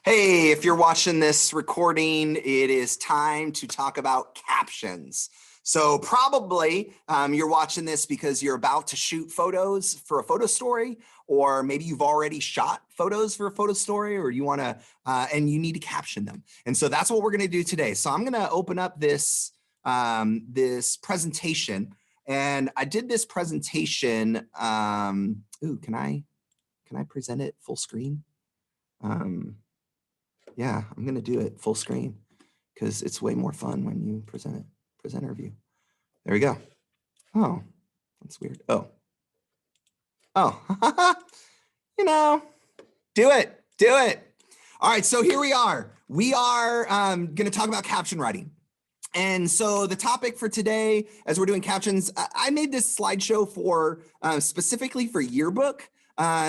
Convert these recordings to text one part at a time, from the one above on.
Hey, if you're watching this recording, it is time to talk about captions. So probably you're watching this because you're about to shoot photos for a photo story, or maybe you've already shot photos for a photo story, or you want to, and you need to caption them. And so that's what we're going to do today. So I'm going to open up this this presentation, and I did this presentation. Can I present it full screen? Yeah, I'm going to do it full screen because it's way more fun when you presenter view. There we go. Oh, that's weird. Oh, you know, do it. All right, so here we are. We are going to talk about caption writing. And so the topic for today, as we're doing captions, I made this slideshow for specifically for yearbook.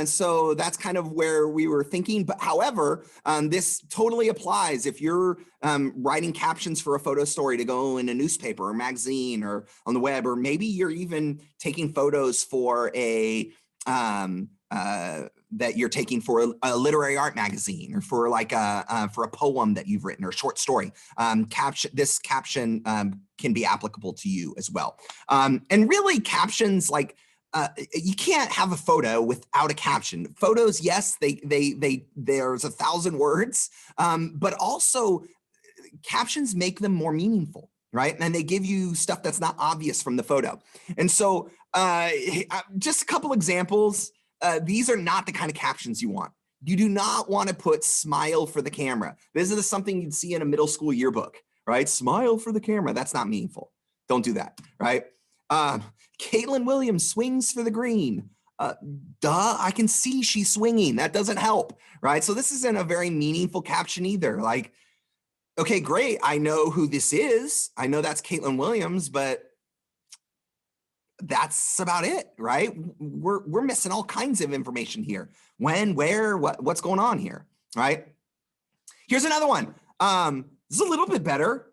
So that's kind of where we were thinking. But however, this totally applies if you're writing captions for a photo story to go in a newspaper or magazine or on the web, or maybe you're even taking photos for a that you're taking for a literary art magazine, or for like for a poem that you've written or a short story. This caption can be applicable to you as well. And really, captions, like you can't have a photo without a caption. Photos, yes, there's 1,000 words, but also captions make them more meaningful, right? And they give you stuff that's not obvious from the photo. And so just a couple examples. These are not the kind of captions you want. You do not want to put smile for the camera. This is something you'd see in a middle school yearbook, right? Smile for the camera. That's not meaningful. Don't do that, right? Caitlin Williams swings for the green. I can see she's swinging. That doesn't help, right? So this isn't a very meaningful caption either. Like, okay, great. I know who this is. I know that's Caitlin Williams, but that's about it, right? We're missing all kinds of information here. When, where, what's going on here, right? Here's another one. This is a little bit better.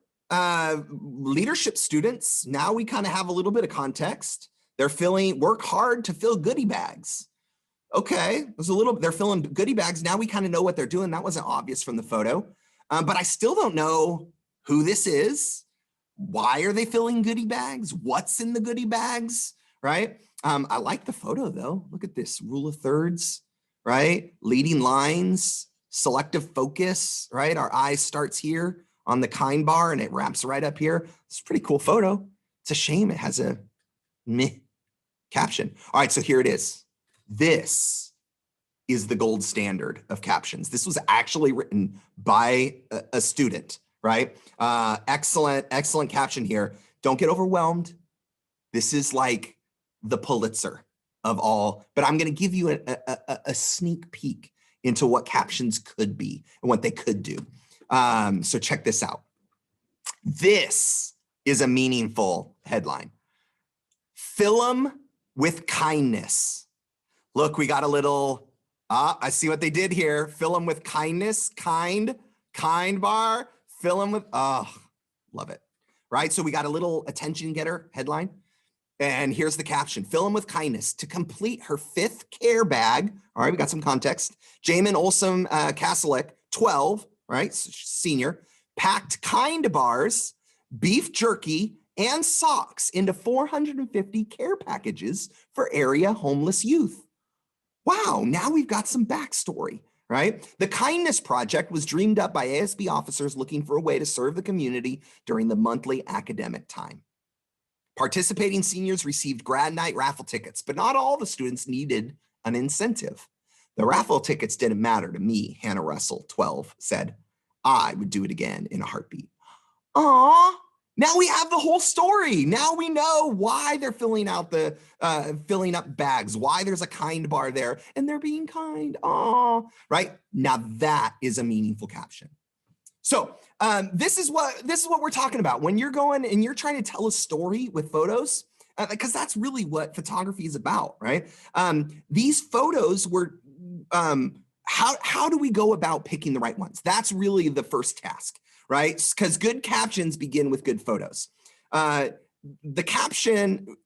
Leadership students, now we kind of have a little bit of context. Work hard to fill goodie bags. Okay, they're filling goodie bags. Now we kind of know what they're doing. That wasn't obvious from the photo, but I still don't know who this is. Why are they filling goodie bags? What's in the goodie bags, right? I like the photo though. Look at this, rule of thirds, right? Leading lines, selective focus, right? Our eye starts here on the kind bar and it wraps right up here. It's a pretty cool photo. It's a shame it has a meh caption. All right, so here it is. This is the gold standard of captions. This was actually written by a student, right? Excellent caption here. Don't get overwhelmed. This is like the Pulitzer of all, but I'm going to give you a sneak peek into what captions could be and what they could do. So check this out. This is a meaningful headline. Fill 'em with kindness. Look, we got a little, I see what they did here. Fill 'em with kindness, kind bar. Fill them with, love it, right? So we got a little attention getter headline. And here's the caption: fill them with kindness. To complete her 5th care bag, all right, we got some context. Jamin Olsum Kasalik, 12, right, senior, packed kind bars, beef jerky, and socks into 450 care packages for area homeless youth. Wow, now we've got some backstory. Right? The Kindness Project was dreamed up by ASB officers looking for a way to serve the community during the monthly academic time. Participating seniors received grad night raffle tickets, but not all the students needed an incentive. The raffle tickets didn't matter to me, Hannah Russell, 12, said. I would do it again in a heartbeat. Aw, now we have the whole story. Now we know why they're filling up bags, why there's a kind bar there, and they're being kind. Aw, right? Now that is a meaningful caption. So this is what we're talking about when you're going and you're trying to tell a story with photos, because that's really what photography is about, right? These photos were how do we go about picking the right ones? That's really the first task. Right? Because good captions begin with good photos. The caption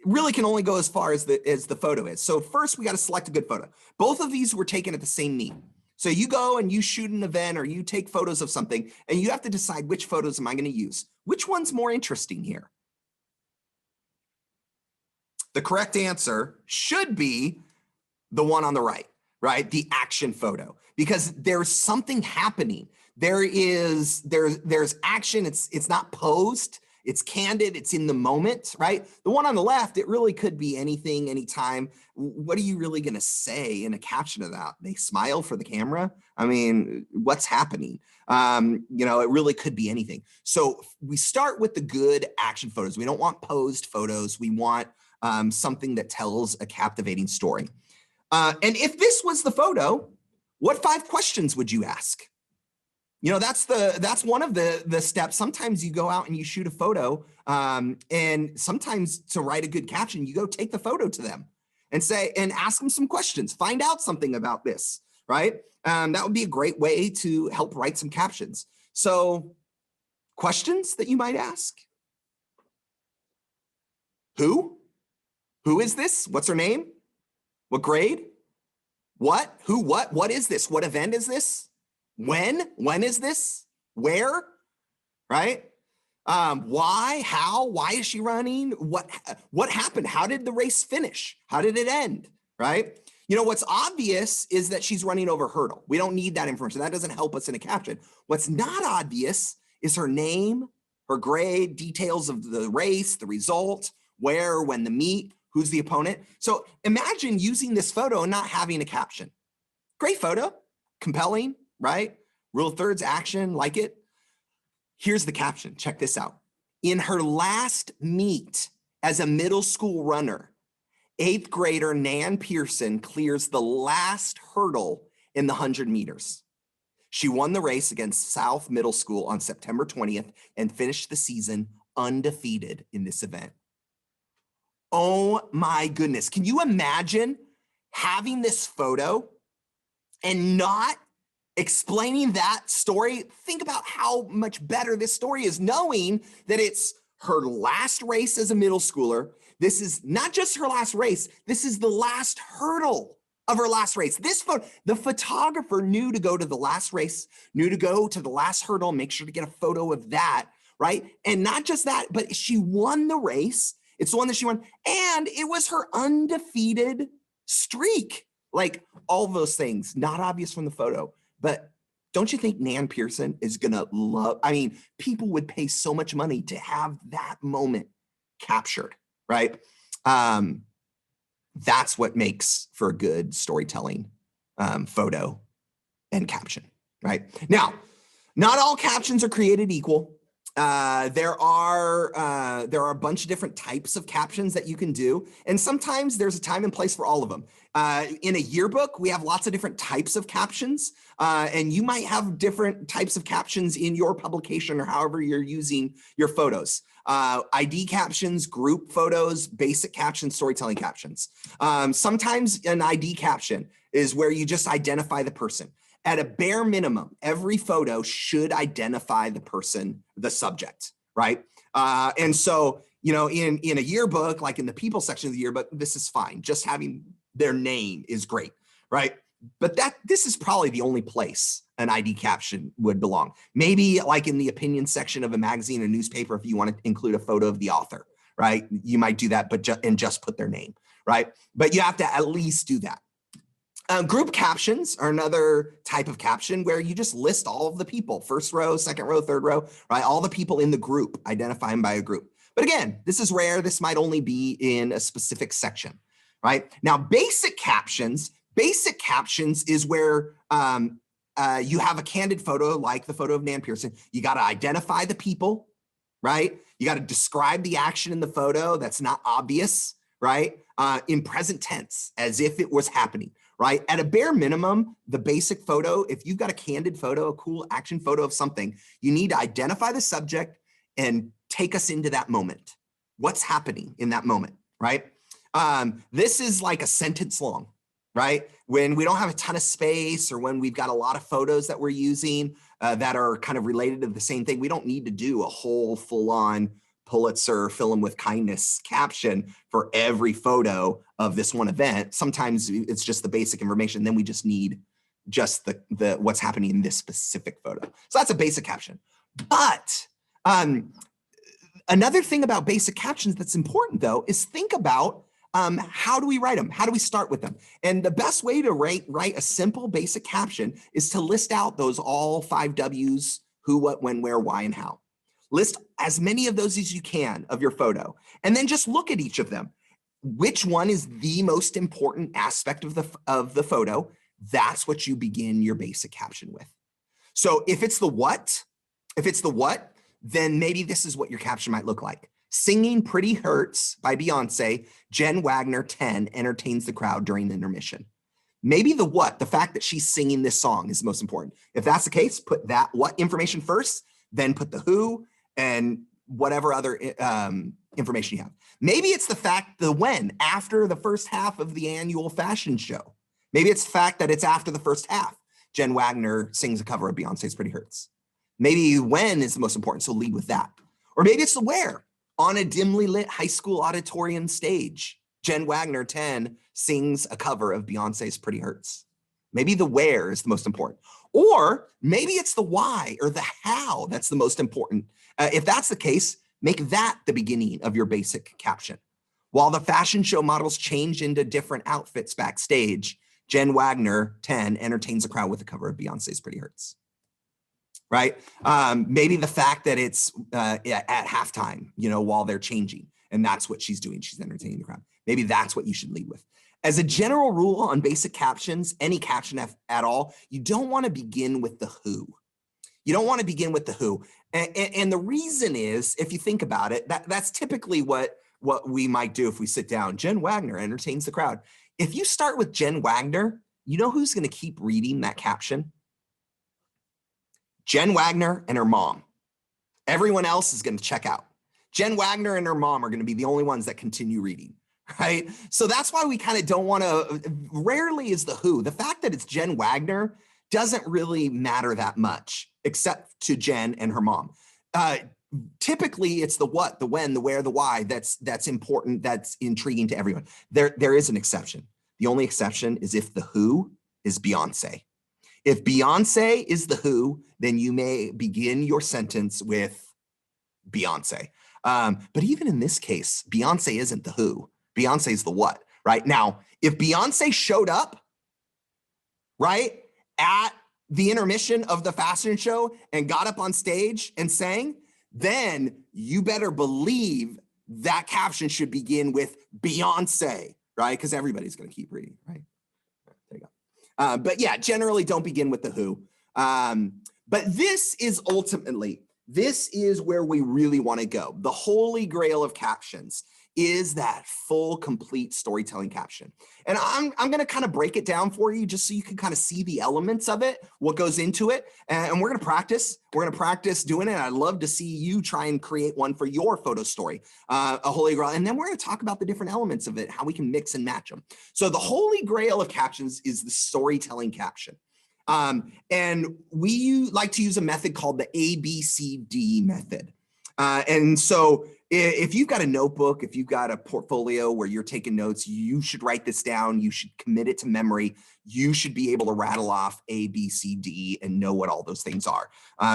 really can only go as far as the photo is. So first we got to select a good photo. Both of these were taken at the same meet. So you go and you shoot an event or you take photos of something and you have to decide which photos am I going to use? Which one's more interesting here? The correct answer should be the one on the right? The action photo, because there's something happening. There's action. It's not posed. It's candid. It's in the moment, right? The one on the left, it really could be anything, anytime. What are you really going to say in a caption of that? They smile for the camera. I mean, what's happening? It really could be anything. So we start with the good action photos. We don't want posed photos. We want something that tells a captivating story. And if this was the photo, what 5 questions would you ask? That's one of the steps. Sometimes you go out and you shoot a photo, and sometimes to write a good caption, you go take the photo to them and ask them some questions, find out something about this, right? That would be a great way to help write some captions. So questions that you might ask. Who? Who is this? What's her name? What grade? What? Who? What is this? What event is this? When? When is this? Where? Right? Why? How? Why is she running? What happened? How did the race finish? How did it end? Right? What's obvious is that she's running over a hurdle. We don't need that information. That doesn't help us in a caption. What's not obvious is her name, her grade, details of the race, the result, where, when the meet, who's the opponent. So imagine using this photo and not having a caption. Great photo, compelling, right? Rule of thirds, action, like it. Here's the caption. Check this out. In her last meet as a middle school runner, 8th grader Nan Pearson clears the last hurdle in the 100 meters. She won the race against South Middle School on September 20th and finished the season undefeated in this event. Oh my goodness. Can you imagine having this photo and not explaining that story? Think about how much better this story is, knowing that it's her last race as a middle schooler. This is not just her last race. This is the last hurdle of her last race. This photo, the photographer knew to go to the last race, knew to go to the last hurdle, make sure to get a photo of that, right? And not just that, but she won the race. It's the one that she won. And it was her undefeated streak. Like all those things, not obvious from the photo. But don't you think Nan Pearson is going to love, people would pay so much money to have that moment captured, right? That's what makes for a good storytelling photo and caption, right? Now, not all captions are created equal. There are a bunch of different types of captions that you can do. And sometimes there's a time and place for all of them. In a yearbook, we have lots of different types of captions. And you might have different types of captions in your publication or however you're using your photos. ID captions, group photos, basic captions, storytelling captions. Sometimes an ID caption is where you just identify the person. At a bare minimum, every photo should identify the person, the subject, right? And so, in a yearbook, like in the people section of the yearbook, this is fine. Just having their name is great, right? But this is probably the only place an ID caption would belong. Maybe like in the opinion section of a magazine or newspaper, if you want to include a photo of the author, right? You might do that, but just put their name, right? But you have to at least do that. Group captions are another type of caption where you just list all of the people, first row, second row, third row, right? All the people in the group, identify them by a group. But again, this is rare. This might only be in a specific section, right? Now, basic captions is where you have a candid photo like the photo of Nan Pearson. You got to identify the people, right? You got to describe the action in the photo that's not obvious, right? In present tense, as if it was happening. Right? At a bare minimum, the basic photo, if you've got a candid photo, a cool action photo of something, you need to identify the subject and take us into that moment. What's happening in that moment, right? This is like a sentence long, right? When we don't have a ton of space or when we've got a lot of photos that we're using that are kind of related to the same thing, we don't need to do a whole full-on Pulitzer fill them with kindness caption for every photo of this one event. Sometimes it's just the basic information. Then we just need just the what's happening in this specific photo. So that's a basic caption. But another thing about basic captions that's important, though, is think about how do we write them? How do we start with them? And the best way to write a simple basic caption is to list out those all 5 W's: who, what, when, where, why, and how. List as many of those as you can of your photo, and then just look at each of them. Which one is the most important aspect of the photo? That's what you begin your basic caption with. So if it's the what, then maybe this is what your caption might look like. Singing Pretty Hurts by Beyonce, Jen Wagner, 10, entertains the crowd during the intermission. Maybe the what, the fact that she's singing this song, is the most important. If that's the case, put that what information first, then put the who and whatever other information you have. Maybe it's the fact, the when, after the first half of the annual fashion show. Maybe it's the fact that it's after the first half. Jen Wagner sings a cover of Beyonce's Pretty Hurts. Maybe when is the most important, so lead with that. Or maybe it's the where. On a dimly lit high school auditorium stage, Jen Wagner, 10, sings a cover of Beyonce's Pretty Hurts. Maybe the where is the most important. Or maybe it's the why or the how that's the most important. If that's the case, make that the beginning of your basic caption. While the fashion show models change into different outfits backstage, Jen Wagner, 10, entertains the crowd with a cover of Beyonce's Pretty Hurts. Right? Maybe the fact that it's at halftime, while they're changing, and that's what she's doing. She's entertaining the crowd. Maybe that's what you should lead with. As a general rule on basic captions, any caption at all, you don't want to begin with the who. You don't want to begin with the who. And the reason is, if you think about it, that's typically what we might do if we sit down. Jen Wagner entertains the crowd. If you start with Jen Wagner, you know who's going to keep reading that caption? Jen Wagner and her mom. Everyone else is going to check out. Jen Wagner and her mom are going to be the only ones that continue reading, right? So that's why we kind of don't want to, rarely is the who. The fact that it's Jen Wagner doesn't really matter that much, except to Jen and her mom. Typically, it's the what, the when, the where, the why that's important, that's intriguing to everyone. There is an exception. The only exception is if the who is Beyonce. If Beyonce is the who, then you may begin your sentence with Beyonce. But even in this case, Beyonce isn't the who. Beyonce is the what, right? Now, if Beyonce showed up, right, at the intermission of the fashion show and got up on stage and sang, then you better believe that caption should begin with Beyonce, right? Because everybody's going to keep reading, right? There you go. But yeah, generally don't begin with the who. But this is where we really want to go. The holy grail of captions is that full, complete storytelling caption. And I'm going to kind of break it down for you just so you can kind of see the elements of it, what goes into it. And we're going to practice. We're going to practice doing it. I'd love to see you try and create one for your photo story, a holy grail. And then we're going to talk about the different elements of it, how we can mix and match them. So the holy grail of captions is the storytelling caption. And we like to use a method called the ABCD method. And so if you've got a notebook, if you've got a portfolio where you're taking notes, you should write this down. You should commit it to memory. You should be able to rattle off A, B, C, D and know what all those things are.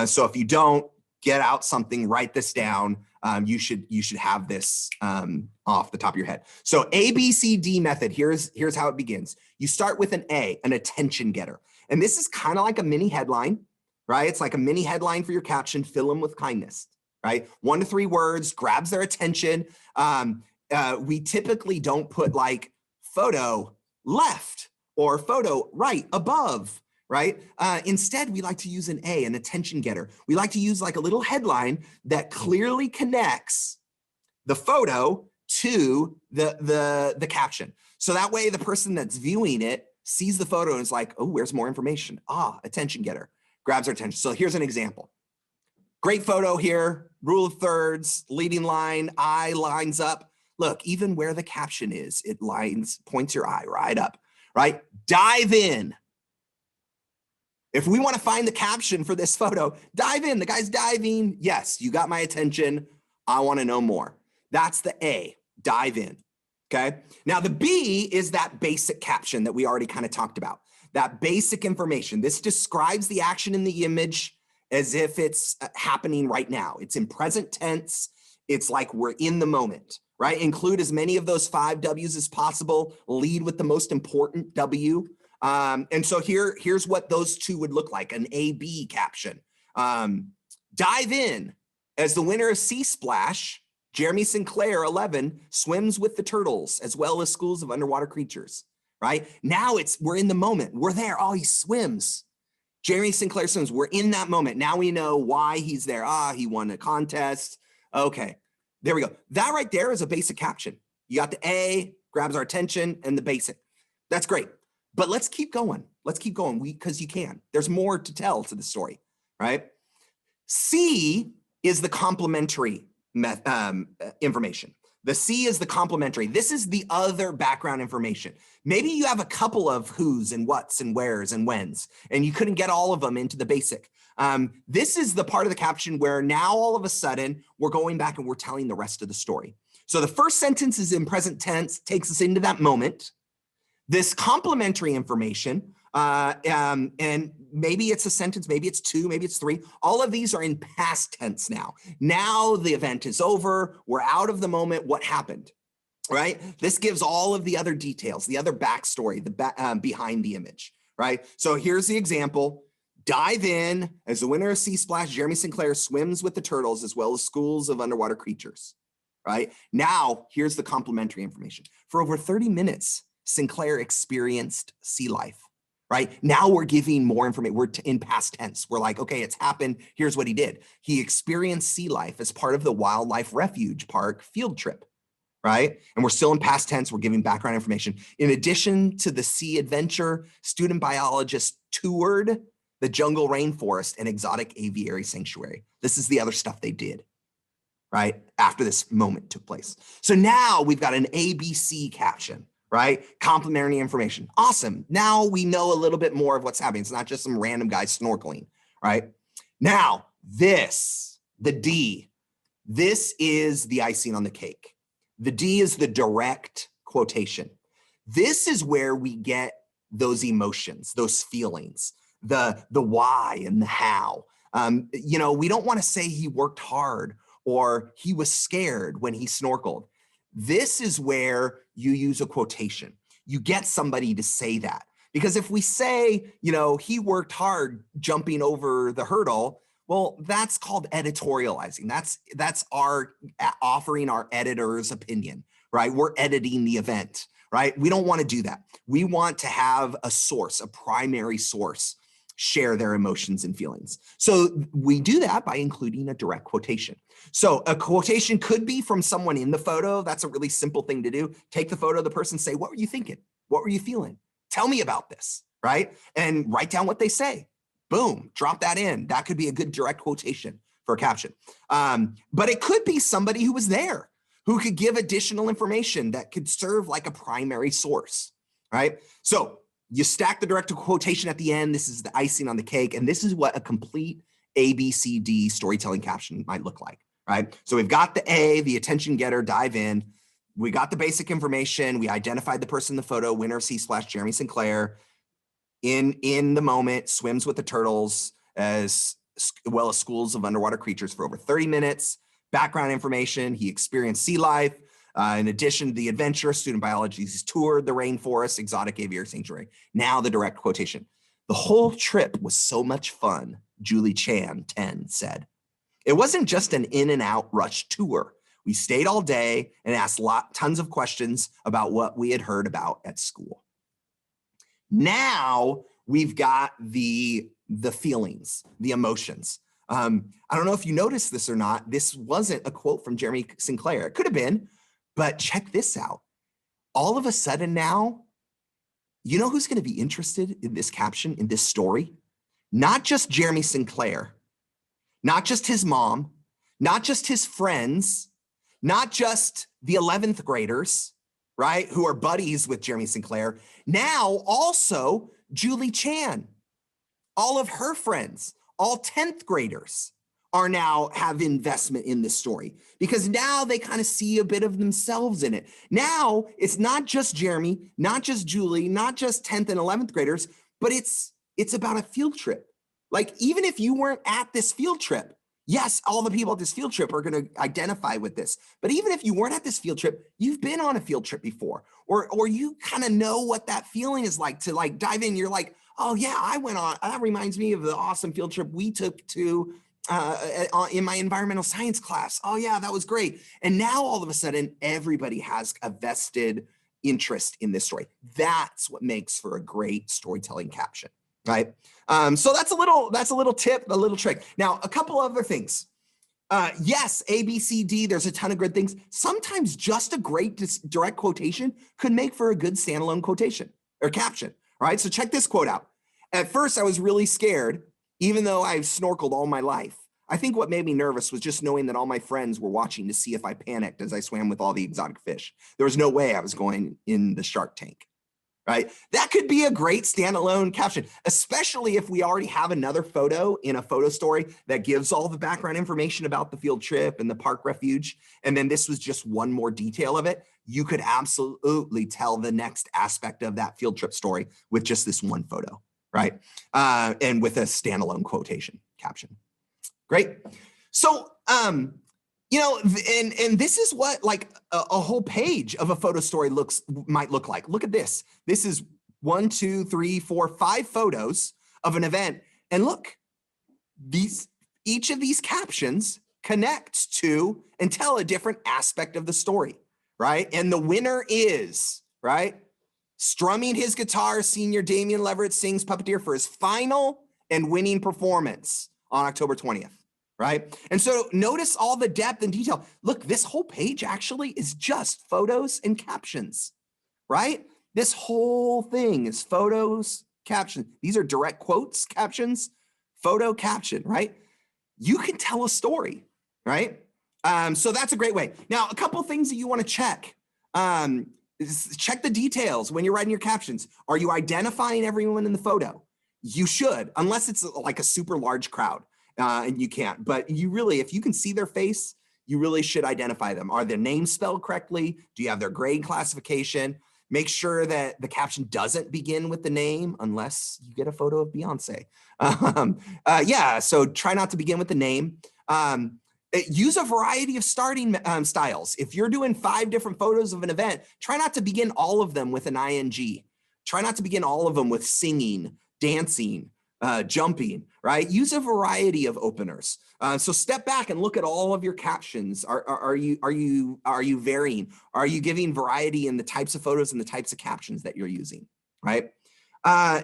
So if you don't, get out something, write this down. You should have this off the top of your head. So ABCD method, here's how it begins. You start with an A, an attention getter. And this is kind of like a mini headline, right? It's like a mini headline for your caption, fill them with kindness, right? 1 to 3 words, grabs their attention. We typically don't put like photo left or photo right above, right? Instead, we like to use an A, an attention getter. We like to use like a little headline that clearly connects the photo to the caption. So that way the person that's viewing it sees the photo and is like, oh, where's more information? Attention getter, grabs our attention. So here's an example. Great photo here, rule of thirds, leading line, eye lines up. Look, even where the caption is, it points your eye right up, right? Dive in. If we want to find the caption for this photo, dive in. The guy's diving. Yes, you got my attention. I want to know more. That's the A, dive in. Okay. Now the B is that basic caption that we already kind of talked about. that basic information. This describes the action in the image as if it's happening right now. It's in present tense. It's like we're in the moment, right? Include as many of those 5 W's as possible. Lead with the most important W. And so here's what those 2 would look like, an A-B caption. Dive in as the winner of Sea Splash, Jeremy Sinclair, 11, swims with the turtles as well as schools of underwater creatures, right? Now we're in the moment. We're there. Oh, he swims. Jeremy Sinclair swims. We're in that moment. Now we know why he's there. He won a contest. Okay, there we go. That right there is a basic caption. You got the A, grabs our attention, and the basic. That's great. But let's keep going. Let's keep going because you can. There's more to tell to the story, right? C is the complementary information. The C is the complementary. This is the other background information. Maybe you have a couple of who's and what's and where's and when's, and you couldn't get all of them into the basic. This is the part of the caption where now all of a sudden we're going back and we're telling the rest of the story. So the first sentence is in present tense, takes us into that moment. This complementary information, and maybe it's a sentence, maybe it's 2, maybe it's 3. All of these are in past tense now. Now the event is over. We're out of the moment. What happened, right? This gives all of the other details, the other backstory, behind the image, right? So here's the example. Dive in as the winner of Sea Splash, Jeremy Sinclair swims with the turtles as well as schools of underwater creatures, right? Now, here's the complementary information. For over 30 minutes, Sinclair experienced sea life, right? Now we're giving more information. We're in past tense. We're like, okay, it's happened. Here's what he did. He experienced sea life as part of the Wildlife Refuge Park field trip, right? And we're still in past tense. We're giving background information. In addition to the sea adventure, student biologists toured the jungle rainforest and exotic aviary sanctuary. This is the other stuff they did, right? After this moment took place. So now we've got an ABC caption, right? Complementary information. Awesome. Now we know a little bit more of what's happening. It's not just some random guy snorkeling, right? Now, the D, this is the icing on the cake. The D is the direct quotation. This is where we get those emotions, those feelings, the why and the how. We don't want to say he worked hard or he was scared when he snorkeled. This is where you use a quotation. You get somebody to say that. Because if we say, he worked hard jumping over the hurdle, well, that's called editorializing. That's our offering our editor's opinion, right? We're editing the event, right? We don't want to do that. We want to have a source, a primary source, share their emotions and feelings. So we do that by including a direct quotation. So a quotation could be from someone in the photo. That's a really simple thing to do. Take the photo of the person, say, what were you thinking? What were you feeling? Tell me about this, right? And write down what they say. Boom, drop that in. That could be a good direct quotation for a caption. But it could be somebody who was there, who could give additional information that could serve like a primary source, right? So you stack the direct quotation at the end. This is the icing on the cake. And this is what a complete ABCD storytelling caption might look like, right? So we've got the A, the attention getter, dive in. We got the basic information. We identified the person in the photo, winner of Sea Splash, Jeremy Sinclair. In the moment, swims with the turtles as well as schools of underwater creatures for over 30 minutes. Background information, he experienced sea life. In addition to the adventure, student biologists toured the rainforest, exotic aviary sanctuary. Now the direct quotation. The whole trip was so much fun, Julie Chan, 10, said. It wasn't just an in and out rush tour. We stayed all day and asked tons of questions about what we had heard about at school. Now we've got the feelings, the emotions. I don't know if you noticed this or not. This wasn't a quote from Jeremy Sinclair. It could have been, but check this out. All of a sudden now, you know who's going to be interested in this caption, in this story? Not just Jeremy Sinclair, not just his mom, not just his friends, not just the 11th graders, right, who are buddies with Jeremy Sinclair. Now also Julie Chan, all of her friends, all 10th graders now have investment in this story because now they kind of see a bit of themselves in it. Now it's not just Jeremy, not just Julie, not just 10th and 11th graders. but it's about a field trip. Like, even if you weren't at this field trip, yes, all the people at this field trip are going to identify with this. But even if you weren't at this field trip, you've been on a field trip before, or you kind of know what that feeling is like to like dive in. You're like, oh yeah, I went on. That reminds me of the awesome field trip we took to in my environmental science class. Oh yeah, that was great. And now all of a sudden, everybody has a vested interest in this story. That's what makes for a great storytelling caption, right? So that's a little tip, a little trick. Now, a couple other things. Yes, A, B, C, D, there's a ton of good things. Sometimes just a great direct quotation could make for a good standalone quotation or caption, right? So check this quote out. At first, I was really scared, even though I've snorkeled all my life. I think what made me nervous was just knowing that all my friends were watching to see if I panicked as I swam with all the exotic fish. There was no way I was going in the shark tank. Right? That could be a great standalone caption, especially if we already have another photo in a photo story that gives all the background information about the field trip and the park refuge. And then this was just one more detail of it. You could absolutely tell the next aspect of that field trip story with just this one photo, right? And with a standalone quotation caption. Great. So, you know, and this is what like a whole page of a photo story might look like. Look at this. This is 1, 2, 3, 4, 5 photos of an event. And look, each of these captions connects to and tell a different aspect of the story, right? And the winner is, right? Strumming his guitar, senior Damian Leverett sings Puppeteer for his final and winning performance on October 20th. Right? And so notice all the depth and detail. Look, this whole page actually is just photos and captions, right? This whole thing is photos, captions. These are direct quotes, captions, photo, caption, right? You can tell a story, right? So that's a great way. Now, a couple things that you want to check. Check the details when you're writing your captions. Are you identifying everyone in the photo? You should, unless it's like a super large crowd. And you can't, but you really, if you can see their face, you really should identify them. Are their names spelled correctly? Do you have their grade classification? Make sure that the caption doesn't begin with the name unless you get a photo of Beyonce. Yeah, so try not to begin with the name. Use a variety of starting styles. If you're doing 5 different photos of an event, try not to begin all of them with an ing. Try not to begin all of them with singing, dancing, jumping, right? Use a variety of openers. So step back and look at all of your captions. Are you varying? Are you giving variety in the types of photos and the types of captions that you're using, right?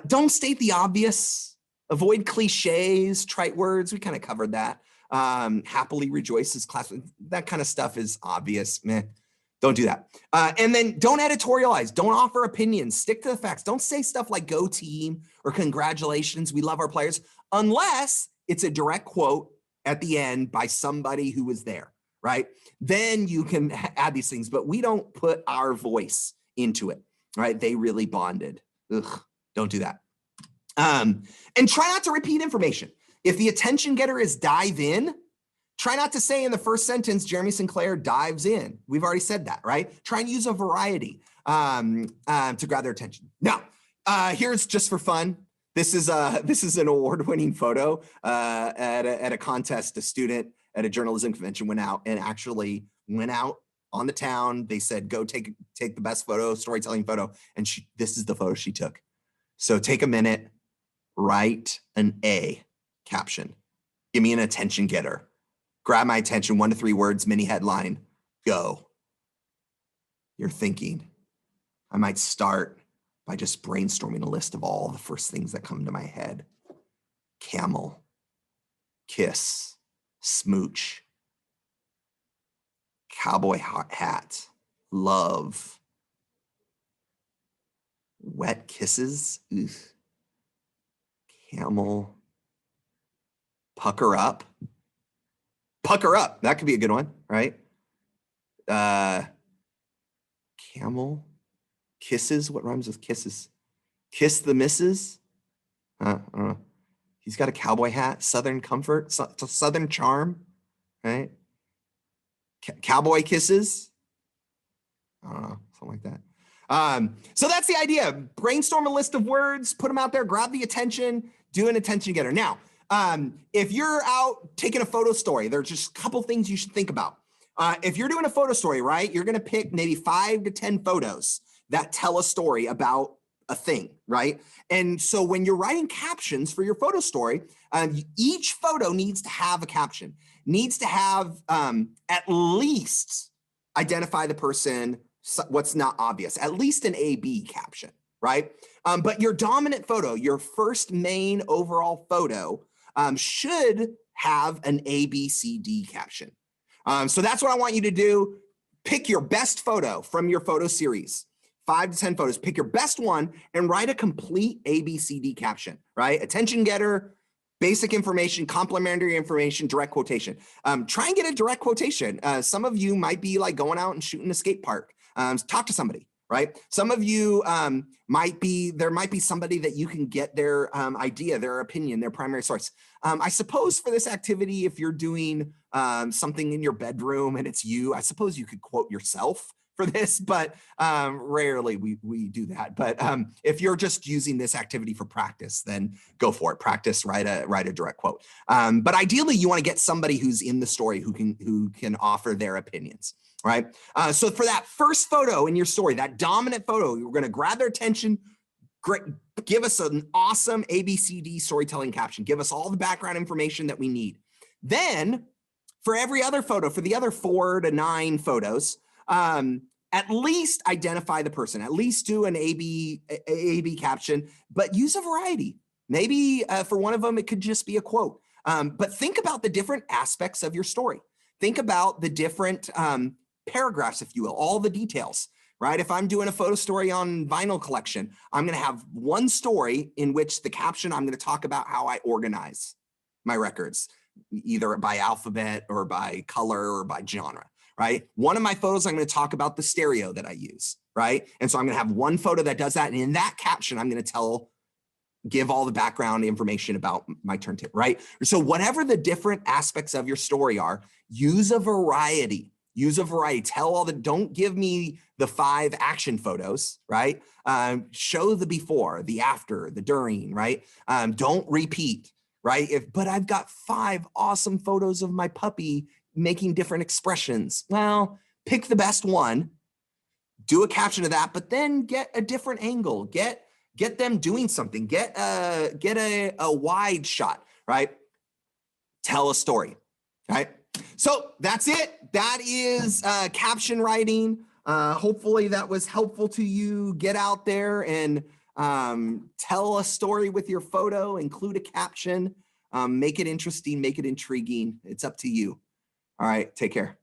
Don't state the obvious. Avoid cliches, trite words. We kind of covered that. Happily rejoices, class. That kind of stuff is obvious. Meh. Don't do that. And then don't editorialize. Don't offer opinions. Stick to the facts. Don't say stuff like go team or congratulations, we love our players, unless it's a direct quote at the end by somebody who was there, right? Then you can add these things, but we don't put our voice into it, right? They really bonded. Ugh, don't do that. And try not to repeat information. If the attention getter is dive in, try not to say in the first sentence, Jeremy Sinclair dives in. We've already said that, right? Try and use a variety to grab their attention. Now, here's just for fun. This is an award-winning photo at a contest. A student at a journalism convention went out on the town. They said, go take the best photo, storytelling photo. And this is the photo she took. So take a minute, write an A caption. Give me an attention getter. Grab my attention, 1 to 3 words, mini headline, go. You're thinking. I might start by just brainstorming a list of all the first things that come to my head. Camel, kiss, smooch, cowboy hat, love, wet kisses, ugh. Camel, pucker up. Pucker up. That could be a good one, right? Camel, kisses. What rhymes with kisses? Kiss the missus. I don't know. He's got a cowboy hat. Southern comfort. Southern charm, right? Cowboy kisses. I don't know. Something like that. So that's the idea. Brainstorm a list of words, put them out there, grab the attention, do an attention getter. Now, if you're out taking a photo story, there's just a couple things you should think about. If you're doing a photo story, right, you're going to pick maybe 5 to 10 photos that tell a story about a thing, right? And so when you're writing captions for your photo story, each photo needs to have a caption, needs to have at least identify the person, what's not obvious, at least an A-B caption, right? But your dominant photo, your first main overall photo, should have an A-B-C-D caption. So that's what I want you to do. Pick your best photo from your photo series, 5 to 10 photos, pick your best one and write a complete ABCD caption, right? Attention getter, basic information, complimentary information, direct quotation. Try and get a direct quotation. Some of you might be like going out and shooting a skate park. Talk to somebody, right? Some of you there might be somebody that you can get their idea, their opinion, their primary source. I suppose for this activity, if you're doing something in your bedroom and it's you, I suppose you could quote yourself for this, but rarely we do that. But if you're just using this activity for practice, then go for it. Practice, write a direct quote. But ideally, you want to get somebody who's in the story who can offer their opinions, right? So for that first photo in your story, that dominant photo, you're going to grab their attention. Great, give us an awesome ABCD storytelling caption. Give us all the background information that we need. Then for every other photo, for the other 4 to 9 photos, at least identify the person, at least do an A-B caption, but use a variety. Maybe for one of them, it could just be a quote. But think about the different aspects of your story. Think about the different paragraphs, if you will, all the details, right? If I'm doing a photo story on vinyl collection, I'm going to have one story in which the caption, I'm going to talk about how I organize my records, either by alphabet or by color or by genre. Right? One of my photos, I'm going to talk about the stereo that I use, right? And so I'm going to have one photo that does that. And in that caption, I'm going to give all the background information about my turntable, right? So whatever the different aspects of your story are, use a variety. Use a variety. Don't give me the 5 action photos, right? Show the before, the after, the during, right? Don't repeat, right? But I've got 5 awesome photos of my puppy making different expressions. Well, pick the best one, do a caption of that, but then get a different angle, get them doing something, get a wide shot, right? Tell a story, right? So that's it. That is caption writing. Hopefully that was helpful to you. Get out there and tell a story with your photo, include a caption, make it interesting, make it intriguing. It's up to you. All right, take care.